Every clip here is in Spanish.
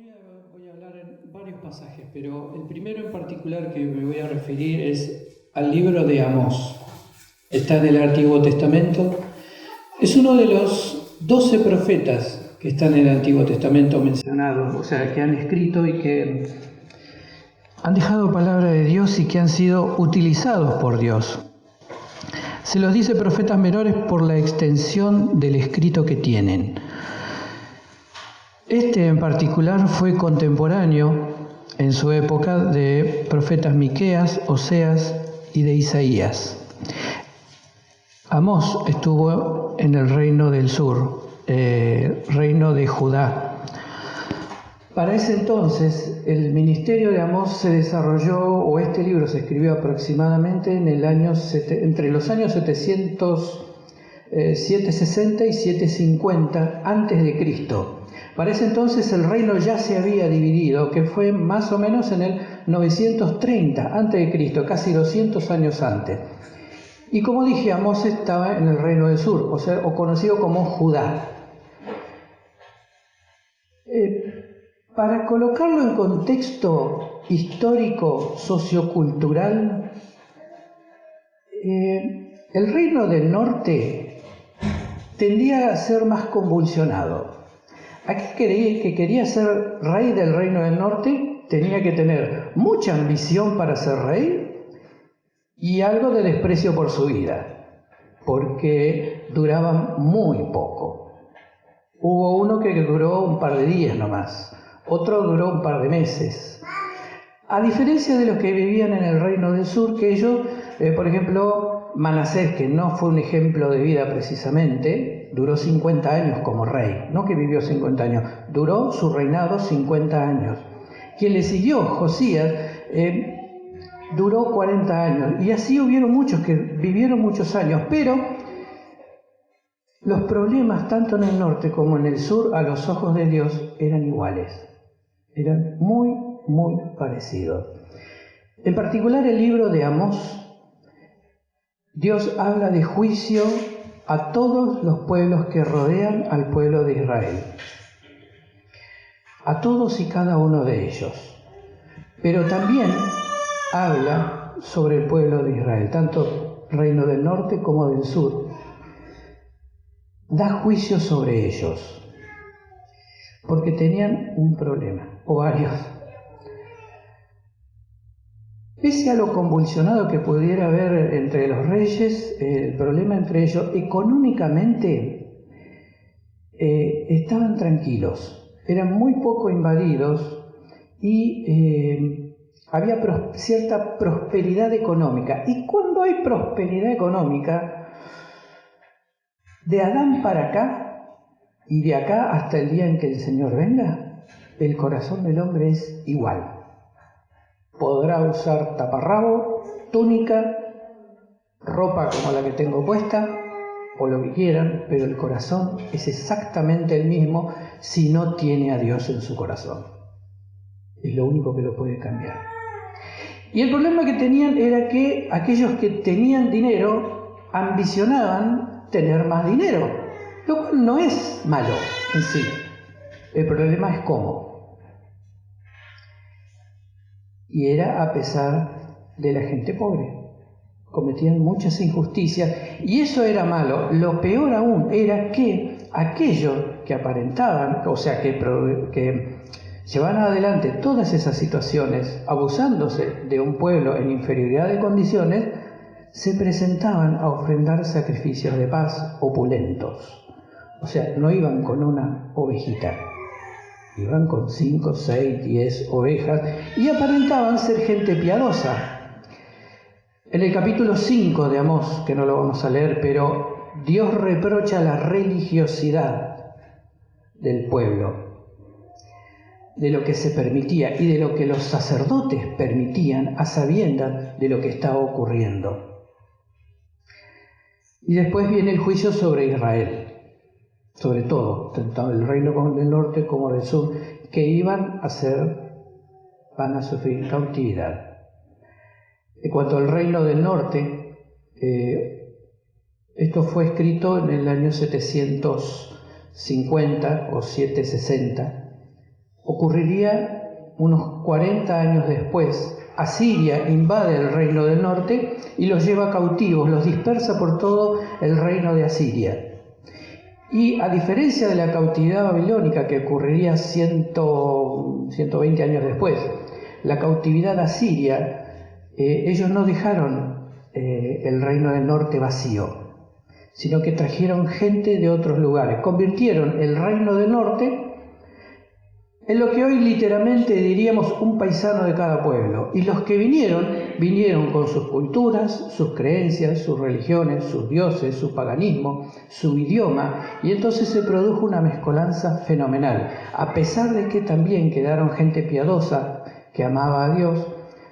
Voy a hablar en varios pasajes, pero el primero en particular que me voy a referir es al libro de Amós. Está en el Antiguo Testamento. Es uno de los 12 profetas que están en el Antiguo Testamento mencionados, o sea, que han escrito y que han dejado palabra de Dios y que han sido utilizados por Dios. Se los dice profetas menores por la extensión del escrito que tienen. Este en particular fue contemporáneo en su época de profetas Miqueas, Oseas y de Isaías. Amós estuvo en el reino del sur, reino de Judá. Para ese entonces, el ministerio de Amós se desarrolló, o este libro se escribió aproximadamente entre los años 760 y 750 antes de Cristo. Para ese entonces el reino ya se había dividido, que fue más o menos en el 930 antes de Cristo, casi 200 años antes. Y como dije, Amós estaba en el reino del sur, o conocido como Judá. Para colocarlo en contexto histórico, sociocultural, el reino del norte tendía a ser más convulsionado. Aquel que quería ser rey del reino del norte tenía que tener mucha ambición para ser rey y algo de desprecio por su vida, porque duraban muy poco. Hubo uno que duró un par de días nomás, otro duró un par de meses. A diferencia de los que vivían en el reino del sur, que ellos, por ejemplo, Manasés, que no fue un ejemplo de vida precisamente, duró 50 años como rey, no que vivió 50 años, duró su reinado 50 años. Quien le siguió, Josías, duró 40 años, y así hubieron muchos que vivieron muchos años, pero los problemas tanto en el norte como en el sur, a los ojos de Dios, eran iguales, eran muy parecidos. En particular el libro de Amós, Dios habla de juicio a todos los pueblos que rodean al pueblo de Israel, a todos y cada uno de ellos, pero también habla sobre el pueblo de Israel, tanto reino del norte como del sur. Da juicio sobre ellos, porque tenían un problema, o varios. Pese a lo convulsionado que pudiera haber entre los reyes, el problema entre ellos, económicamente estaban tranquilos, eran muy poco invadidos y había cierta prosperidad económica. Y cuando hay prosperidad económica, de Adán para acá y de acá hasta el día en que el Señor venga, el corazón del hombre es igual. Podrá usar taparrabo, túnica, ropa como la que tengo puesta, o lo que quieran, pero el corazón es exactamente el mismo si no tiene a Dios en su corazón. Es lo único que lo puede cambiar. Y el problema que tenían era que aquellos que tenían dinero ambicionaban tener más dinero, lo cual no es malo en sí. El problema es cómo. Y era a pesar de la gente pobre. Cometían muchas injusticias y eso era malo. Lo peor aún era que aquellos que aparentaban, o sea, que llevaban adelante todas esas situaciones, abusándose de un pueblo en inferioridad de condiciones, se presentaban a ofrendar sacrificios de paz opulentos. O sea, no iban con una ovejita, iban con 5, 6, 10 ovejas y aparentaban ser gente piadosa. En el capítulo 5 de Amós, que no lo vamos a leer, pero Dios reprocha la religiosidad del pueblo, de lo que se permitía y de lo que los sacerdotes permitían a sabiendas de lo que estaba ocurriendo. Y después viene el juicio sobre Israel, sobre todo, tanto el reino del norte como del sur, que van a sufrir cautividad. En cuanto al reino del norte, esto fue escrito en el año 750 o 760, ocurriría unos 40 años después. Asiria invade el reino del norte y los lleva cautivos, los dispersa por todo el reino de Asiria. Y a diferencia de la cautividad babilónica que ocurriría 120 años después, la cautividad asiria, ellos no dejaron el reino del norte vacío, sino que trajeron gente de otros lugares, convirtieron el reino del norte en lo que hoy literalmente diríamos un paisano de cada pueblo. Y los que vinieron con sus culturas, sus creencias, sus religiones, sus dioses, su paganismo, su idioma, y entonces se produjo una mezcolanza fenomenal. A pesar de que también quedaron gente piadosa que amaba a Dios,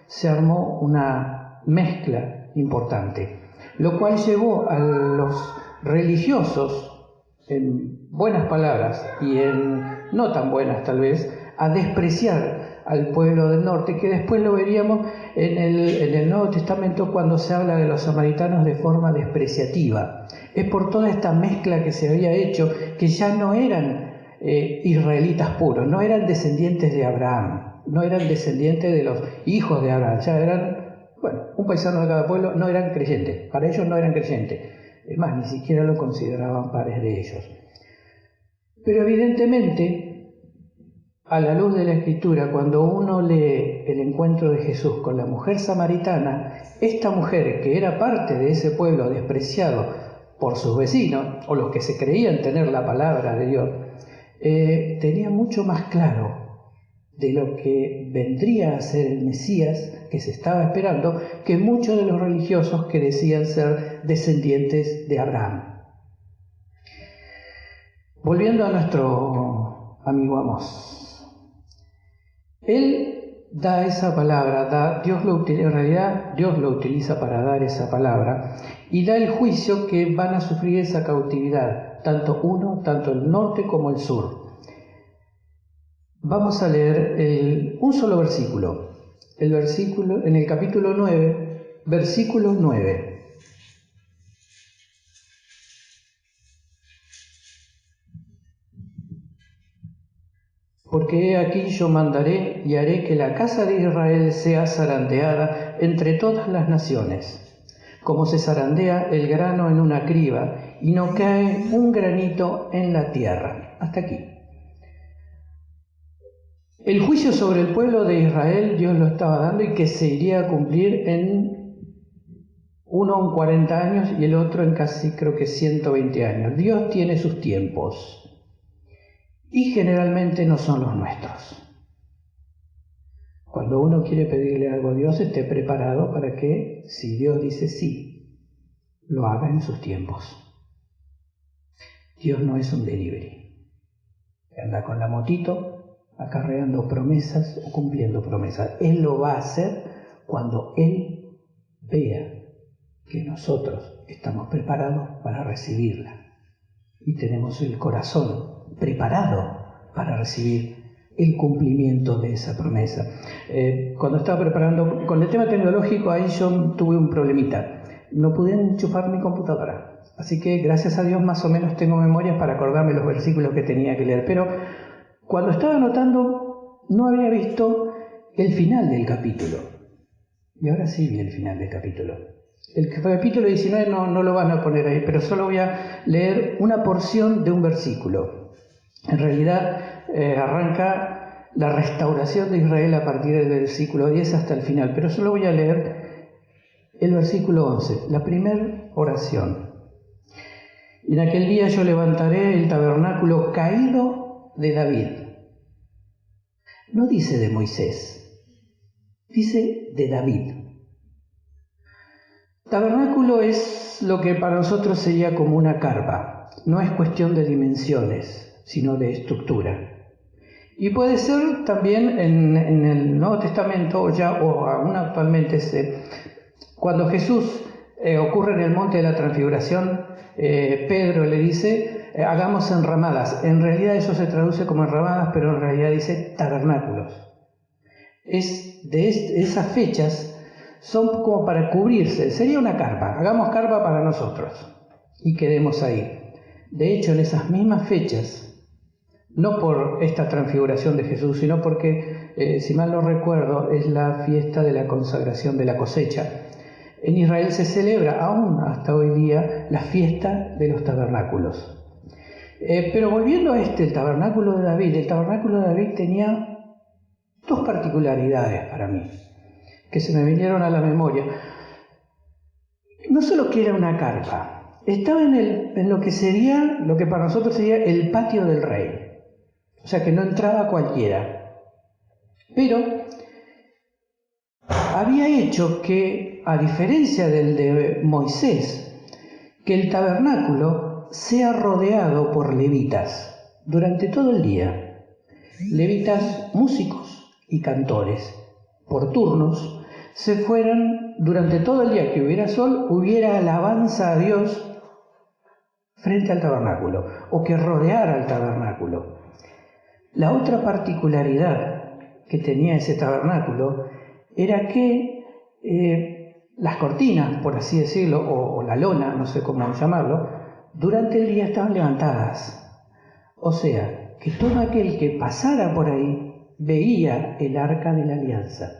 se armó una mezcla importante, lo cual llevó a los religiosos, en buenas palabras y en no tan buenas tal vez, a despreciar al pueblo del norte, que después lo veríamos en el Nuevo Testamento cuando se habla de los samaritanos de forma despreciativa. Es por toda esta mezcla que se había hecho, que ya no eran israelitas puros, no eran descendientes de Abraham, no eran descendientes de los hijos de Abraham, ya eran, un paisano de cada pueblo, no eran creyentes, para ellos no eran creyentes. Es más, ni siquiera lo consideraban pares de ellos. Pero evidentemente, a la luz de la Escritura, cuando uno lee el encuentro de Jesús con la mujer samaritana, esta mujer que era parte de ese pueblo despreciado por sus vecinos, o los que se creían tener la palabra de Dios, tenía mucho más claro de lo que vendría a ser el Mesías que se estaba esperando que muchos de los religiosos que decían ser descendientes de Abraham. Volviendo a nuestro amigo Amós, él da esa palabra, en realidad Dios lo utiliza para dar esa palabra y da el juicio que van a sufrir esa cautividad, tanto el norte como el sur. Vamos a leer un solo versículo, en el capítulo 9, versículo 9. Porque he aquí yo mandaré y haré que la casa de Israel sea zarandeada entre todas las naciones, como se zarandea el grano en una criba y no cae un granito en la tierra. Hasta aquí. El juicio sobre el pueblo de Israel Dios lo estaba dando y que se iría a cumplir uno en 40 años y el otro en casi creo que 120 años. Dios tiene sus tiempos y generalmente no son los nuestros. Cuando uno quiere pedirle algo a Dios, esté preparado para que, si Dios dice sí, lo haga en sus tiempos. Dios no es un delivery, que anda con la motito acarreando promesas o cumpliendo promesas. Él lo va a hacer cuando Él vea que nosotros estamos preparados para recibirla y tenemos el corazón preparado para recibir el cumplimiento de esa promesa. Cuando estaba preparando con el tema tecnológico, ahí yo tuve un problemita. No pude enchufar mi computadora, así que gracias a Dios más o menos tengo memoria para acordarme los versículos que tenía que leer, pero cuando estaba anotando no había visto el final del capítulo, y ahora sí vi el final del capítulo. El capítulo 19 no lo van a poner ahí, pero solo voy a leer una porción de un versículo. En realidad arranca la restauración de Israel a partir del versículo 10 hasta el final, pero solo voy a leer el versículo 11, la primera oración. Y en aquel día yo levantaré el tabernáculo caído de David. No dice de Moisés, dice de David. Tabernáculo es lo que para nosotros sería como una carpa. No es cuestión de dimensiones, sino de estructura. Y puede ser también en el Nuevo Testamento, o aún actualmente, cuando Jesús ocurre en el monte de la transfiguración, Pedro le dice, hagamos enramadas. En realidad eso se traduce como enramadas, pero en realidad dice tabernáculos. Esas fechas son como para cubrirse, sería una carpa, hagamos carpa para nosotros y quedemos ahí. De hecho, en esas mismas fechas no por esta transfiguración de Jesús, sino porque, si mal no recuerdo, es la fiesta de la consagración de la cosecha. En Israel se celebra aún hasta hoy día la fiesta de los tabernáculos. Pero volviendo a el tabernáculo de David, el tabernáculo de David tenía dos particularidades para mí, que se me vinieron a la memoria. No solo que era una carpa, estaba en lo que para nosotros sería el patio del rey. O sea que no entraba cualquiera. Pero había hecho que, a diferencia del de Moisés, que el tabernáculo sea rodeado por levitas durante todo el día. Levitas músicos y cantores, por turnos, se fueran durante todo el día que hubiera sol, hubiera alabanza a Dios frente al tabernáculo, o que rodeara el tabernáculo. La otra particularidad que tenía ese tabernáculo era que las cortinas, por así decirlo, o la lona, no sé cómo llamarlo, durante el día estaban levantadas. O sea, que todo aquel que pasara por ahí veía el arca de la alianza,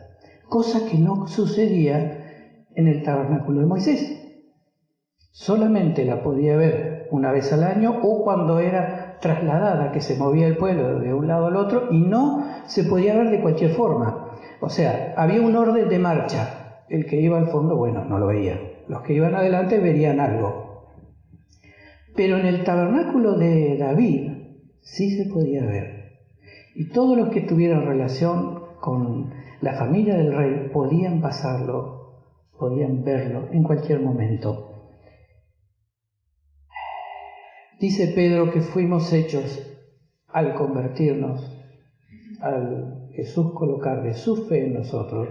cosa que no sucedía en el tabernáculo de Moisés. Solamente la podía ver una vez al año o cuando era trasladada, que se movía el pueblo de un lado al otro, y no se podía ver de cualquier forma. O sea, había un orden de marcha. El que iba al fondo, bueno, no lo veía. Los que iban adelante verían algo. Pero en el tabernáculo de David sí se podía ver. Y todos los que tuvieran relación con la familia del rey podían pasarlo, podían verlo en cualquier momento. Dice Pedro que fuimos hechos al convertirnos, al Jesús colocar de su fe en nosotros,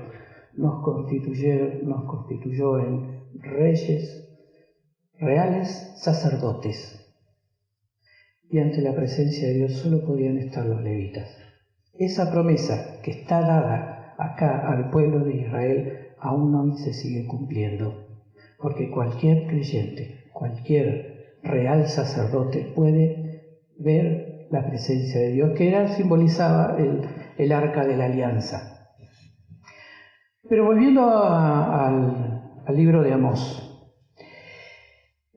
nos constituyó en reyes, reales sacerdotes. Y ante la presencia de Dios solo podían estar los levitas. Esa promesa que está dada acá al pueblo de Israel aún hoy se sigue cumpliendo, porque cualquier creyente, cualquier real sacerdote puede ver la presencia de Dios, que simbolizaba el arca de la alianza. Pero volviendo al libro de Amós,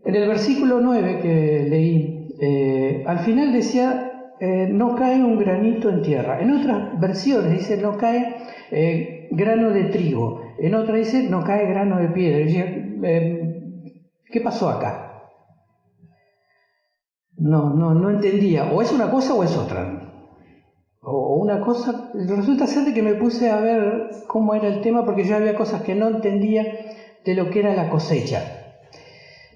en el versículo 9 que leí, al final decía, no cae un granito en tierra. En otras versiones dice, no cae grano de trigo. En otras dice, no cae grano de piedra. ¿Qué pasó acá? No entendía, o es una cosa o es otra. O una cosa, resulta ser de que me puse a ver cómo era el tema, porque yo había cosas que no entendía de lo que era la cosecha.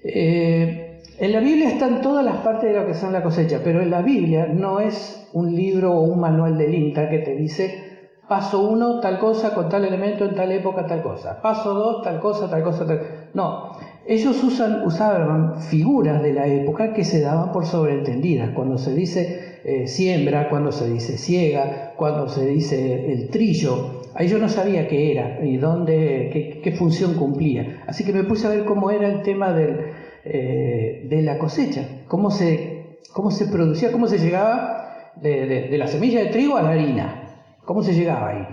En la Biblia están todas las partes de lo que son la cosecha, pero en la Biblia no es un libro o un manual del INTA que te dice paso 1, tal cosa, con tal elemento, en tal época, tal cosa. Paso 2, tal cosa, tal cosa, tal... No, ellos usaban figuras de la época que se daban por sobreentendidas. Cuando se dice siembra, cuando se dice siega, cuando se dice el trillo, ahí yo no sabía qué era y qué función cumplía. Así que me puse a ver cómo era el tema de la cosecha, cómo se producía, cómo se llegaba de la semilla de trigo a la harina. ¿Cómo se llegaba ahí?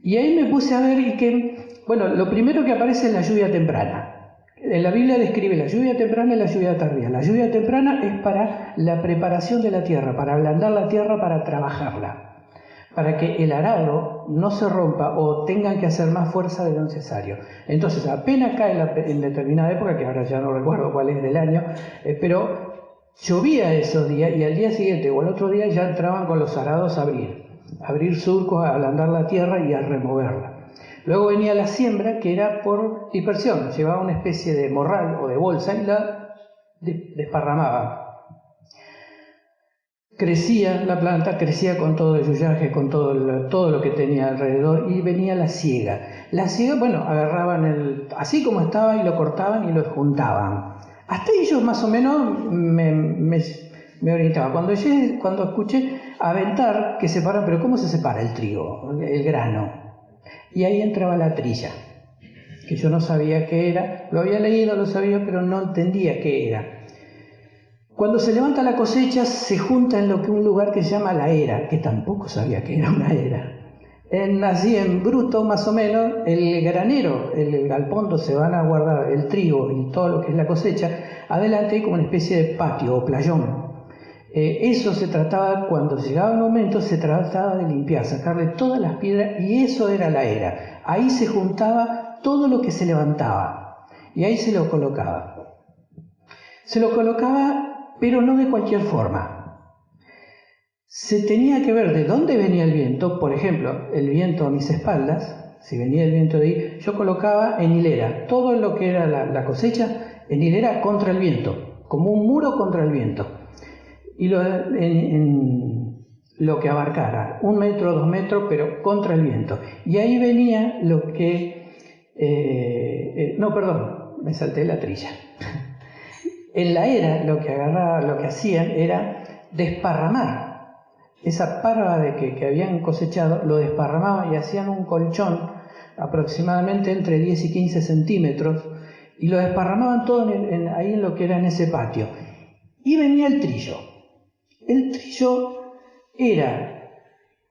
Y ahí me puse a ver que, bueno, lo primero que aparece es la lluvia temprana. En la Biblia describe la lluvia temprana y la lluvia tardía. La lluvia temprana es para la preparación de la tierra, para ablandar la tierra, para trabajarla, para que el arado no se rompa o tengan que hacer más fuerza de lo necesario. Entonces, apenas cae en determinada época, que ahora ya no recuerdo cuál es del año, pero llovía esos días y al día siguiente o al otro día ya entraban con los arados a abrir surcos, a ablandar la tierra y a removerla. Luego venía la siembra, que era por dispersión, llevaba una especie de morral o de bolsa y la desparramaba. Crecía la planta, crecía con todo el yuyaje, con todo lo que tenía alrededor, y venía la siega. La siega, bueno, agarraban así como estaba y lo cortaban y lo juntaban. Hasta ellos más o menos me orientaba. Cuando escuché aventar, que separan, pero ¿cómo se separa el trigo, el grano? Y ahí entraba la trilla, que yo no sabía qué era, lo había leído, lo sabía, pero no entendía qué era. Cuando se levanta la cosecha se junta en un lugar que se llama la era, que tampoco sabía que era una era. Así en bruto más o menos, el granero, el galpón donde se van a guardar el trigo y todo lo que es la cosecha, adelante hay como una especie de patio o playón. Eso se trataba, cuando llegaba el momento, se trataba de limpiar, sacarle todas las piedras, y eso era la era. Ahí se juntaba todo lo que se levantaba y ahí se lo colocaba. Se lo colocaba, pero no de cualquier forma. Se tenía que ver de dónde venía el viento. Por ejemplo, el viento a mis espaldas, si venía el viento de ahí, yo colocaba en hilera todo lo que era la cosecha en hilera contra el viento, como un muro contra el viento. Y en lo que abarcara, 1 metro, 2 metros, pero contra el viento. Y ahí venía lo que... no, perdón, me salté la trilla. En la era lo que hacían era desparramar. Esa parva que habían cosechado, lo desparramaban y hacían un colchón aproximadamente entre 10 y 15 centímetros y lo desparramaban todo ahí en lo que era en ese patio. Y venía el trillo. El trillo era,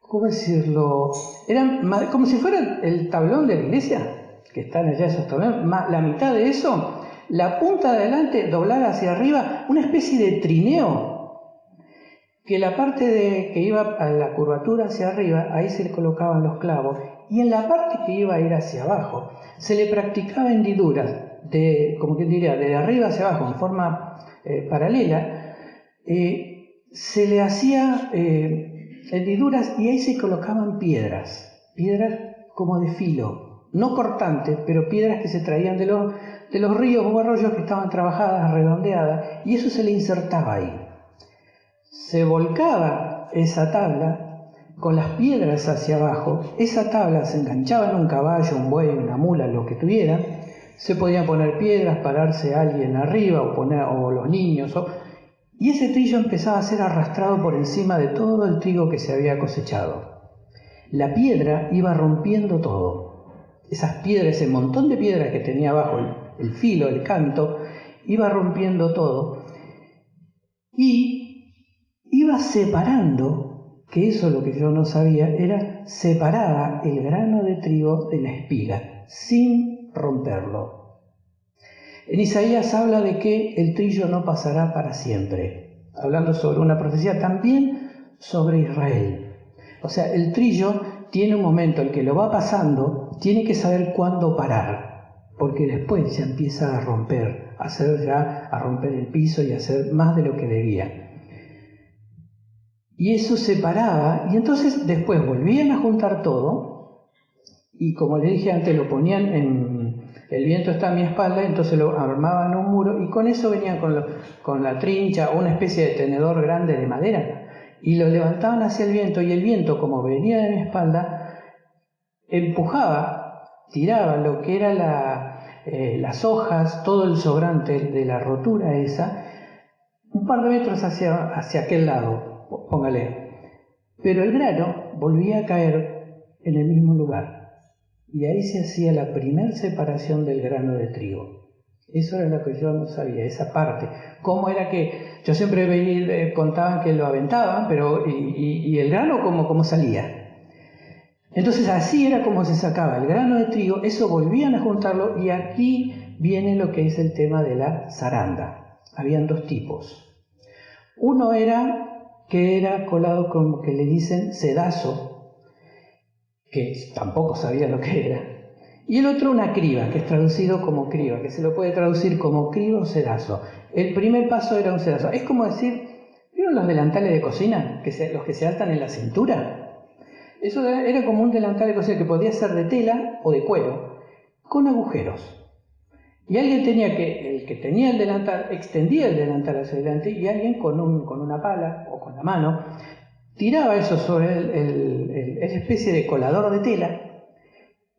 ¿cómo decirlo? Era como si fuera el tablón de la iglesia, que están allá esos tablones, la mitad de eso, la punta de adelante doblada hacia arriba, una especie de trineo, que la parte que iba a la curvatura hacia arriba, ahí se le colocaban los clavos, y en la parte que iba a ir hacia abajo, se le practicaba hendiduras, como quien diría, de arriba hacia abajo, en forma paralela, se le hacía hendiduras y ahí se colocaban piedras como de filo, no cortantes, pero piedras que se traían de los ríos o arroyos que estaban trabajadas, redondeadas, y eso se le insertaba ahí. Se volcaba esa tabla con las piedras hacia abajo, esa tabla se enganchaba en un caballo, un buey, una mula, lo que tuviera, se podían poner piedras, pararse alguien arriba o los niños, y ese trillo empezaba a ser arrastrado por encima de todo el trigo que se había cosechado. La piedra iba rompiendo todo. Esas piedras, ese montón de piedras que tenía abajo, el filo, el canto, iba rompiendo todo. Y iba separando, que eso lo que yo no sabía, separaba el grano de trigo de la espiga, sin romperlo. En Isaías habla de que el trillo no pasará para siempre, hablando sobre una profecía también sobre Israel. O sea, el trillo tiene un momento, el que lo va pasando tiene que saber cuándo parar, porque después ya empieza a romper, a romper el piso y a hacer más de lo que debía. Y eso se paraba, y entonces después volvían a juntar todo, y como les dije antes, lo ponían el viento está a mi espalda, entonces lo armaban en un muro, y con eso venían con la trincha o una especie de tenedor grande de madera, y lo levantaban hacia el viento, y el viento, como venía de mi espalda, empujaba, tiraba lo que era las hojas, todo el sobrante de la rotura esa, un par de metros hacia aquel lado, póngale. Pero el grano volvía a caer en el mismo lugar. Y ahí se hacía la primer separación del grano de trigo. Eso era lo que yo no sabía, esa parte. ¿Cómo era que yo siempre contaban que lo aventaban, pero y el grano cómo salía? Entonces así era como se sacaba el grano de trigo, eso volvían a juntarlo, y aquí viene lo que es el tema de la zaranda. Habían 2 tipos. Uno que era colado como que le dicen sedazo, que tampoco sabía lo que era. Y el otro una criba, que es traducido como criba, que se lo puede traducir como criba o sedazo. El primer paso era un sedazo. Es como decir, ¿vieron los delantales de cocina? Los que se atan en la cintura. Eso era como un delantal de cocina que podía ser de tela o de cuero, con agujeros. Y alguien el que tenía el delantal, extendía el delantal hacia adelante, y alguien con una pala o con la mano tiraba eso sobre esa especie de colador de tela,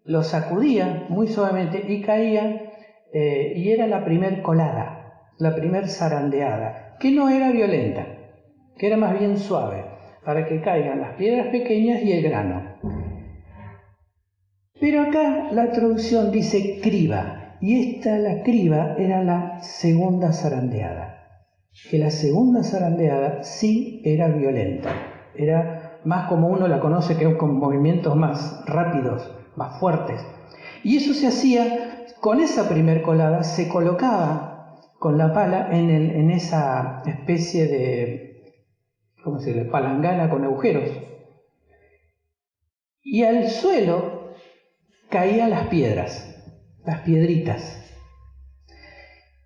lo sacudía muy suavemente y caía, y era la primer colada, la primer zarandeada, que no era violenta, que era más bien suave, para que caigan las piedras pequeñas y el grano. Pero acá la traducción dice criba, y la criba era la segunda zarandeada. que la segunda zarandeada sí era violenta, era más como uno la conoce, que con movimientos más rápidos, más fuertes. Y eso se hacía con esa primer colada, se colocaba con la pala en esa especie de, ¿cómo se dice?, palangana con agujeros. Y al suelo caían las piedras, las piedritas.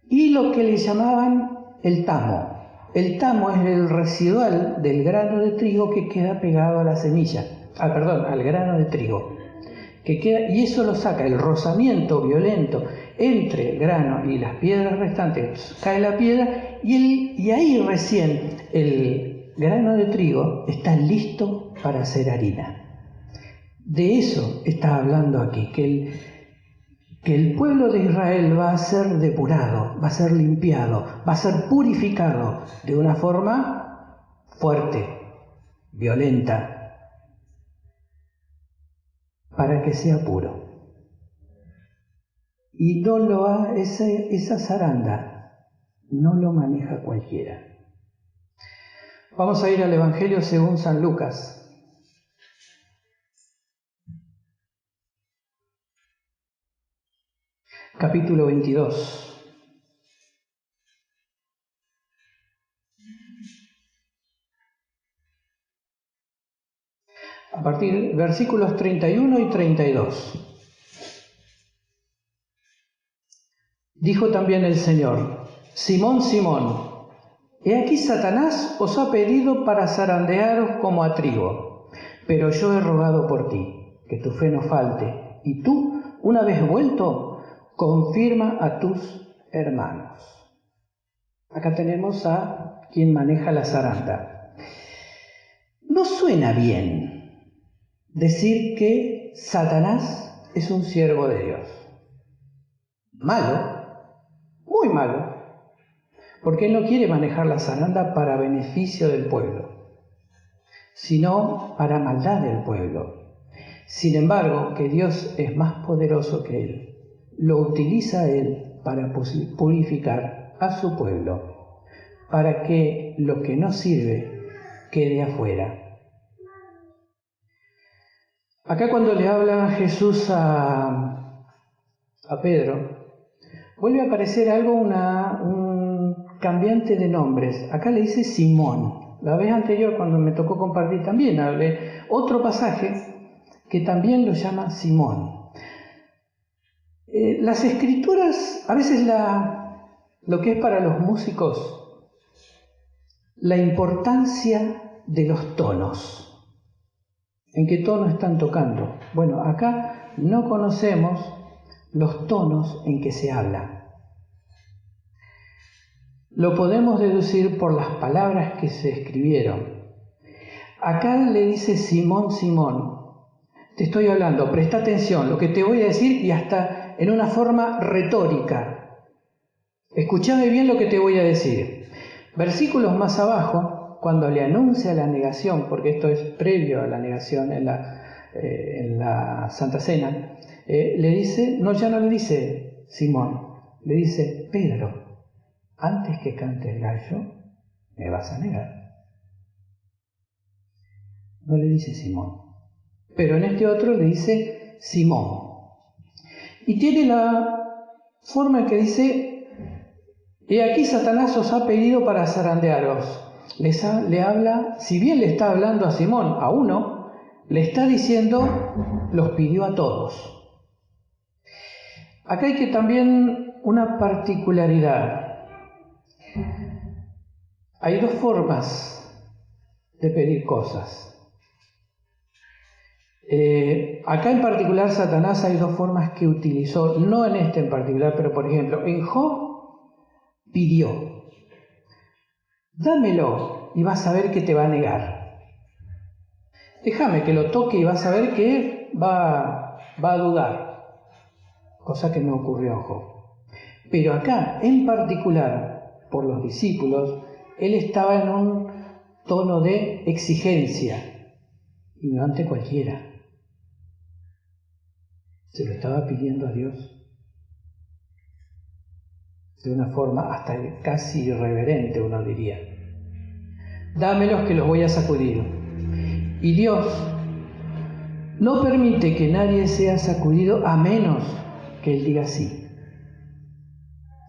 Y lo que le llamaban el tamo. El tamo es el residual del grano de trigo que queda pegado a la semilla. Al grano de trigo. Que queda, y eso lo saca el rozamiento violento entre el grano y las piedras restantes. Cae la piedra y ahí recién el grano de trigo está listo para hacer harina. De eso está hablando aquí, que el pueblo de Israel va a ser depurado, va a ser limpiado, va a ser purificado de una forma fuerte, violenta, para que sea puro. Y no lo ha, esa zaranda no lo maneja cualquiera. Vamos a ir al Evangelio según San Lucas. Capítulo 22. A partir de versículos 31 y 32. Dijo también el Señor: Simón, Simón, he aquí Satanás os ha pedido para zarandearos como a trigo, pero yo he rogado por ti, que tu fe no falte, y tú, una vez vuelto, confirma a tus hermanos. Acá tenemos a quien maneja la zaranda. No suena bien decir que Satanás es un siervo de Dios. Malo, muy malo, porque él no quiere manejar la zaranda para beneficio del pueblo, sino para maldad del pueblo. Sin embargo, que Dios es más poderoso que él, lo utiliza él para purificar a su pueblo, para que lo que no sirve quede afuera. Acá cuando le habla Jesús a Pedro, vuelve a aparecer algo, un cambiante de nombres. Acá le dice Simón. La vez anterior, cuando me tocó compartir, también hablé otro pasaje que también lo llama Simón. Las escrituras, a veces lo que es para los músicos, la importancia de los tonos. ¿En qué tono están tocando? Bueno, acá no conocemos los tonos en que se habla. Lo podemos deducir por las palabras que se escribieron. Acá le dice Simón, Simón, te estoy hablando, presta atención, lo que te voy a decir, y hasta en una forma retórica. Escúchame bien lo que te voy a decir. Versículos más abajo, cuando le anuncia la negación, porque esto es previo a la negación en la Santa Cena, le dice, no, ya no le dice Simón, le dice Pedro. Antes que cante el gallo, me vas a negar. No le dice Simón. Pero en este otro le dice Simón. Y tiene la forma en que dice, he aquí Satanás os ha pedido para zarandearos. Le habla, si bien le está hablando a Simón, a uno, le está diciendo, los pidió a todos. Acá hay que también una particularidad. Hay dos formas de pedir cosas. Acá en particular Satanás hay dos formas que utilizó, no en este en particular, pero por ejemplo, en Job pidió, dámelo y vas a ver que te va a negar. Déjame que lo toque y vas a ver que va a dudar, cosa que no ocurrió en Job. Pero acá, en particular, por los discípulos, él estaba en un tono de exigencia, y no ante cualquiera. Se lo estaba pidiendo a Dios. de una forma hasta casi irreverente, uno diría. Dámelos que los voy a sacudir. Y Dios no permite que nadie sea sacudido a menos que Él diga sí.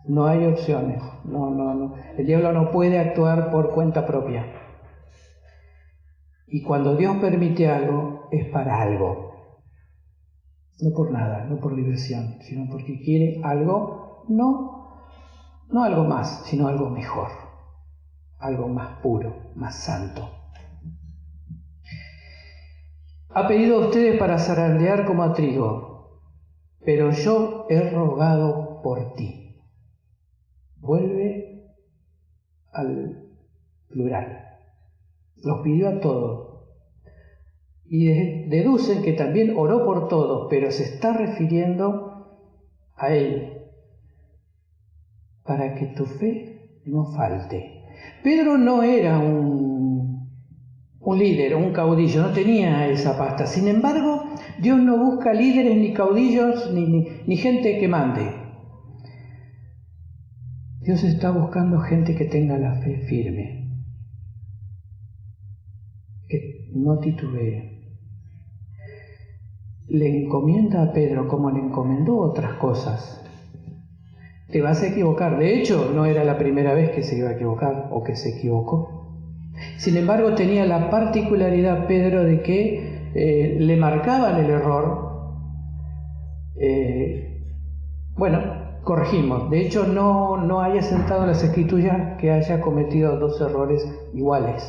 No hay opciones. No. El diablo no puede actuar por cuenta propia. Y cuando Dios permite algo, es para algo. No por nada, no por diversión, sino porque quiere algo, no algo más, sino algo mejor. Algo más puro, más santo. Ha pedido a ustedes para zarandear como a trigo, pero yo he rogado por ti. Vuelve al plural. Los pidió a todos. Y deducen que también oró por todos, pero se está refiriendo a Él, para que tu fe no falte. Pedro no era un líder, un caudillo, no tenía esa pasta. Sin embargo, Dios no busca líderes ni caudillos ni gente que mande. Dios está buscando gente que tenga la fe firme, que no titubee. Le encomienda a Pedro como le encomendó otras cosas. Te vas a equivocar. De hecho, no era la primera vez que se iba a equivocar o que se equivocó. Sin embargo, tenía la particularidad Pedro de que le marcaban el error. Corregimos. De hecho, no haya sentado en las Escrituras que haya cometido dos errores iguales.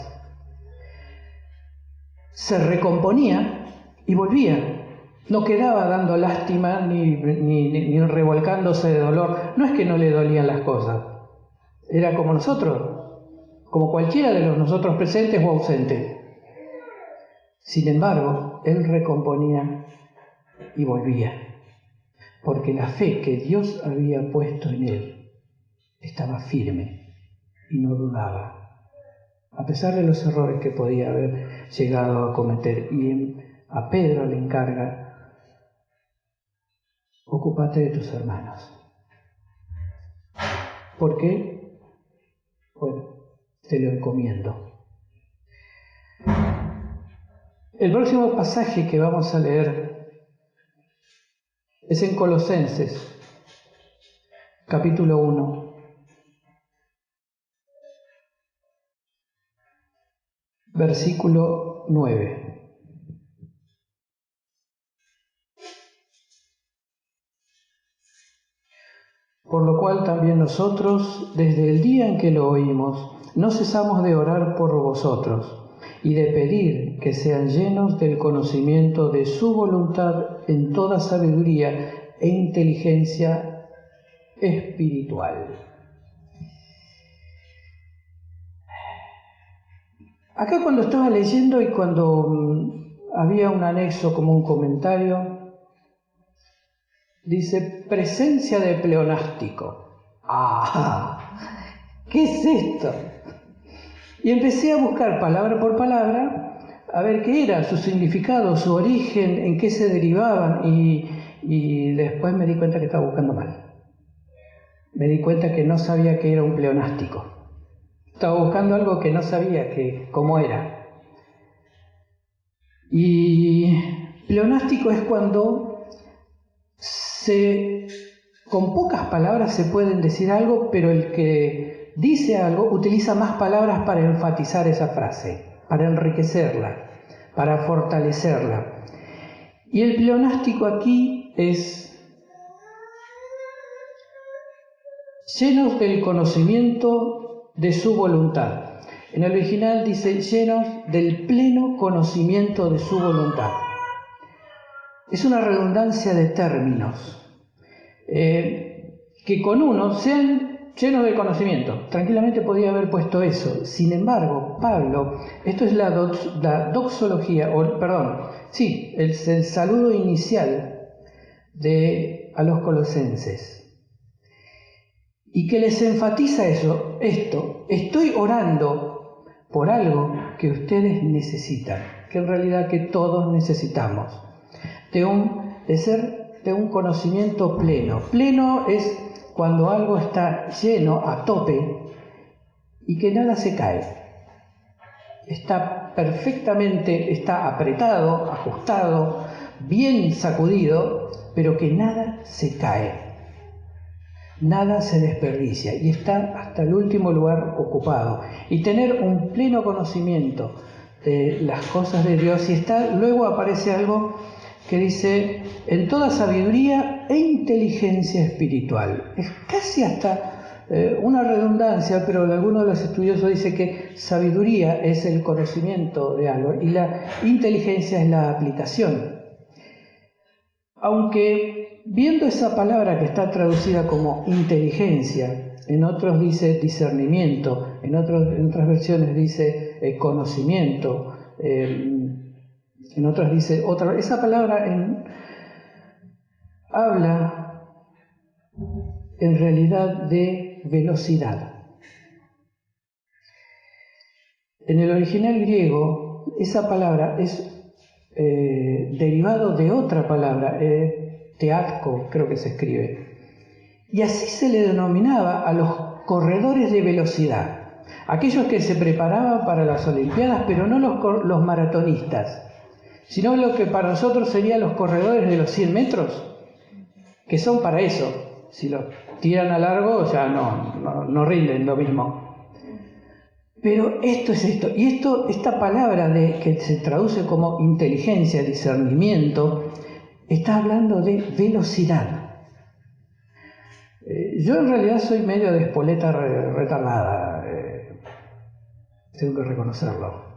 Se recomponía y volvía. No quedaba dando lástima ni revolcándose de dolor. No es que no le dolían las cosas. Era como nosotros, como cualquiera de los nosotros presentes o ausentes. Sin embargo, él recomponía y volvía, porque la fe que Dios había puesto en él estaba firme y no dudaba, a pesar de los errores que podía haber llegado a cometer. Y a Pedro le encarga: ocúpate de tus hermanos. ¿Por qué? Bueno, te lo encomiendo. El próximo pasaje que vamos a leer es en Colosenses, capítulo 1, versículo 9. Por lo cual también nosotros, desde el día en que lo oímos, no cesamos de orar por vosotros y de pedir que sean llenos del conocimiento de su voluntad en toda sabiduría e inteligencia espiritual. Acá, cuando estaba leyendo y cuando había un anexo como un comentario, dice presencia de pleonástico. ¿Qué es esto? Y empecé a buscar palabra por palabra a ver qué era su significado, su origen, en qué se derivaban, y después me di cuenta que estaba buscando mal. Me di cuenta que no sabía qué era un pleonástico. Estaba buscando algo que no sabía cómo era. Y pleonástico es cuando con pocas palabras se pueden decir algo, pero el que dice algo utiliza más palabras para enfatizar esa frase, para enriquecerla, para fortalecerla. Y el pleonástico aquí es llenos del conocimiento de su voluntad. En el original dice llenos del pleno conocimiento de su voluntad. Es una redundancia de términos, que con uno sean llenos de conocimiento. Tranquilamente podía haber puesto eso. Sin embargo, Pablo, esto es la doxología, el saludo inicial a los colosenses. Y que les enfatiza esto: estoy orando por algo que ustedes necesitan, que en realidad que todos necesitamos. De un conocimiento pleno. Pleno es cuando algo está lleno a tope y que nada se cae. Está perfectamente, está apretado, ajustado, bien sacudido, pero que nada se cae, nada se desperdicia y está hasta el último lugar ocupado. Y tener un pleno conocimiento de las cosas de Dios, y luego aparece algo que dice, en toda sabiduría e inteligencia espiritual. Es casi hasta una redundancia, pero algunos de los estudiosos dicen que sabiduría es el conocimiento de algo y la inteligencia es la aplicación. Aunque viendo esa palabra que está traducida como inteligencia, en otros dice discernimiento, en otras versiones dice conocimiento, en otras dice otra. Esa palabra habla en realidad de velocidad. En el original griego, esa palabra es derivado de otra palabra, teatco, creo que se escribe. Y así se le denominaba a los corredores de velocidad, aquellos que se preparaban para las Olimpiadas, pero no los maratonistas, sino lo que para nosotros serían los corredores de los 100 metros, que son para eso. Si los tiran a largo, ya no rinden lo mismo. Pero esto es esto, y esta palabra que se traduce como inteligencia, discernimiento, está hablando de velocidad. Yo en realidad soy medio de espoleta retardada, tengo que reconocerlo.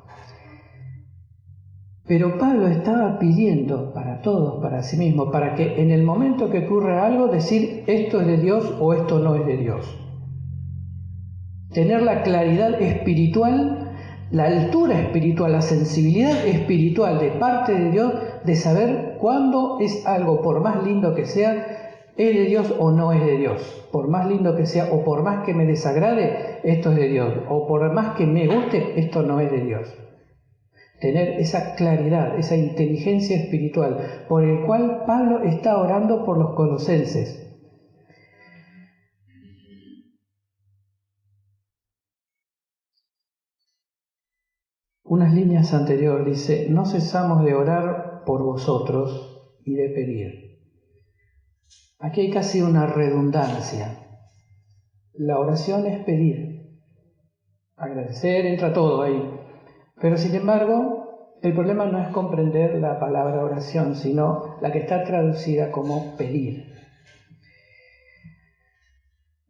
Pero Pablo estaba pidiendo para todos, para sí mismo, para que en el momento que ocurre algo, decir esto es de Dios o esto no es de Dios. Tener la claridad espiritual, la altura espiritual, la sensibilidad espiritual de parte de Dios, de saber cuándo es algo, por más lindo que sea, es de Dios o no es de Dios. Por más lindo que sea o por más que me desagrade, esto es de Dios. O por más que me guste, esto no es de Dios. Tener esa claridad, esa inteligencia espiritual, por el cual Pablo está orando por los colosenses. Unas líneas anteriores dice, no cesamos de orar por vosotros y de pedir. Aquí hay casi una redundancia. La oración es pedir. Agradecer entra todo ahí. Pero sin embargo, el problema no es comprender la palabra oración, sino la que está traducida como pedir.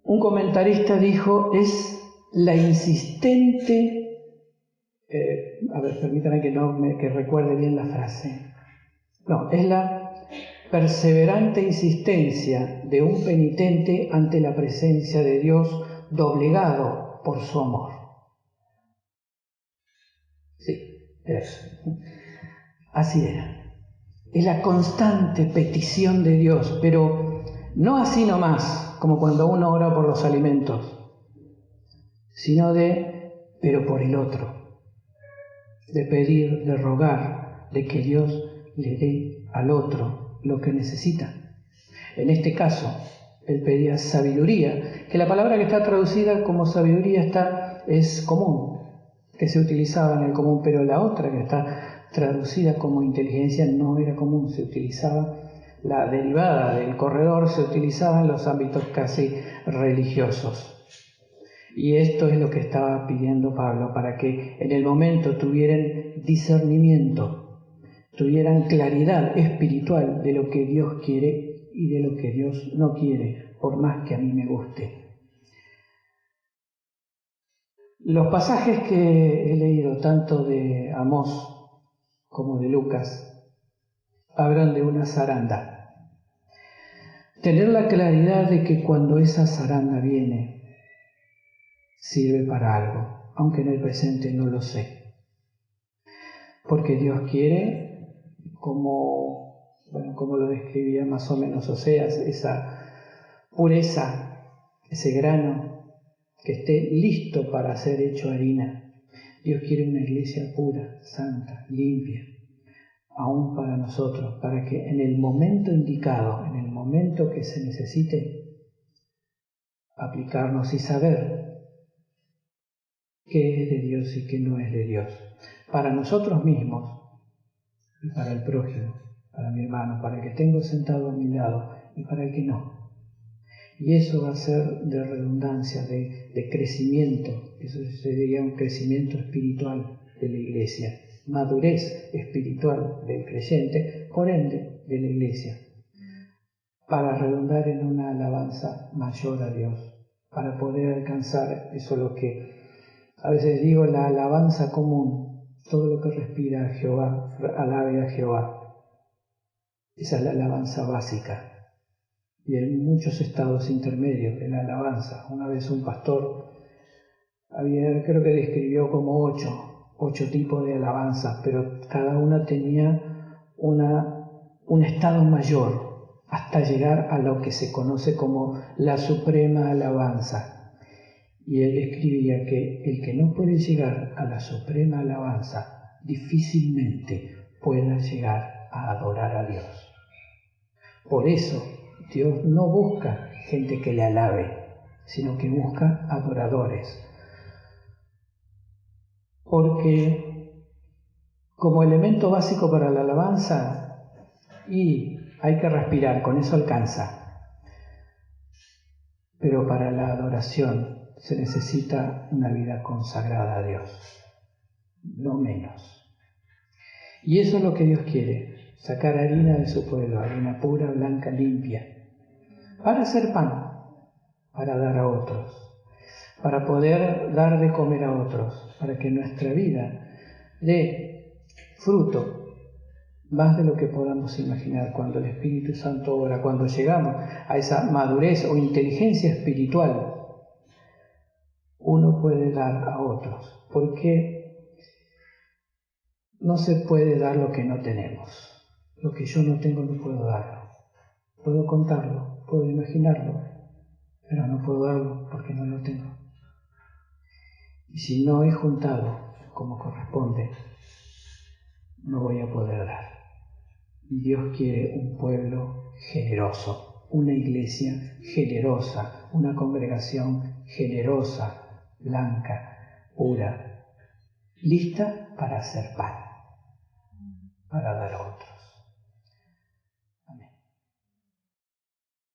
Un comentarista dijo, es la insistente... permítame que recuerde bien la frase. No, es la perseverante insistencia de un penitente ante la presencia de Dios, doblegado por su amor. Sí, era eso. Así era. Es la constante petición de Dios, pero no así nomás, como cuando uno ora por los alimentos, sino pero por el otro, de pedir, de rogar, de que Dios le dé al otro lo que necesita. En este caso, él pedía sabiduría, que la palabra que está traducida como sabiduría es común, que se utilizaba en el común, pero la otra que está traducida como inteligencia no era común, se utilizaba, la derivada del corredor se utilizaba en los ámbitos casi religiosos. Y esto es lo que estaba pidiendo Pablo, para que en el momento tuvieran discernimiento, tuvieran claridad espiritual de lo que Dios quiere y de lo que Dios no quiere, por más que a mí me guste. Los pasajes que he leído, tanto de Amós como de Lucas, hablan de una zaranda. Tener la claridad de que cuando esa zaranda viene, sirve para algo, aunque en el presente no lo sé. Porque Dios quiere, como lo describía más o menos Oseas, esa pureza, ese grano que esté listo para ser hecho harina. Dios quiere una iglesia pura, santa, limpia, aún para nosotros, para que en el momento indicado, en el momento que se necesite, aplicarnos y saber qué es de Dios y qué no es de Dios. Para nosotros mismos y para el prójimo, para mi hermano, para el que tengo sentado a mi lado y para el que no. Y eso va a ser de redundancia, de crecimiento. Eso sería un crecimiento espiritual de la Iglesia, madurez espiritual del creyente, por ende de la Iglesia, para redundar en una alabanza mayor a Dios, para poder alcanzar eso lo que a veces digo, la alabanza común, todo lo que respira a Jehová, alabe a Jehová. Esa es la alabanza básica. Y hay muchos estados intermedios de la alabanza. Una vez un pastor creo que describió como ocho tipos de alabanza, pero cada una tenía un estado mayor hasta llegar a lo que se conoce como la suprema alabanza. Y él escribía que el que no puede llegar a la suprema alabanza difícilmente pueda llegar a adorar a Dios. Por eso Dios no busca gente que le alabe, sino que busca adoradores. Porque como elemento básico para la alabanza, y hay que respirar, con eso alcanza. Pero para la adoración se necesita una vida consagrada a Dios, no menos. Y eso es lo que Dios quiere, sacar harina de su pueblo, harina pura, blanca, limpia, para hacer pan, para dar a otros, para poder dar de comer a otros, para que nuestra vida dé fruto más de lo que podamos imaginar cuando el Espíritu Santo obra, cuando llegamos a esa madurez o inteligencia espiritual. Uno puede dar a otros, porque no se puede dar lo que no tenemos. Lo que yo no tengo no puedo darlo. Puedo contarlo, puedo imaginarlo, pero no puedo darlo porque no lo tengo. Y si no he juntado como corresponde, no voy a poder dar. Y Dios quiere un pueblo generoso, una iglesia generosa, una congregación generosa, blanca, pura, lista para hacer pan, para dar a otros.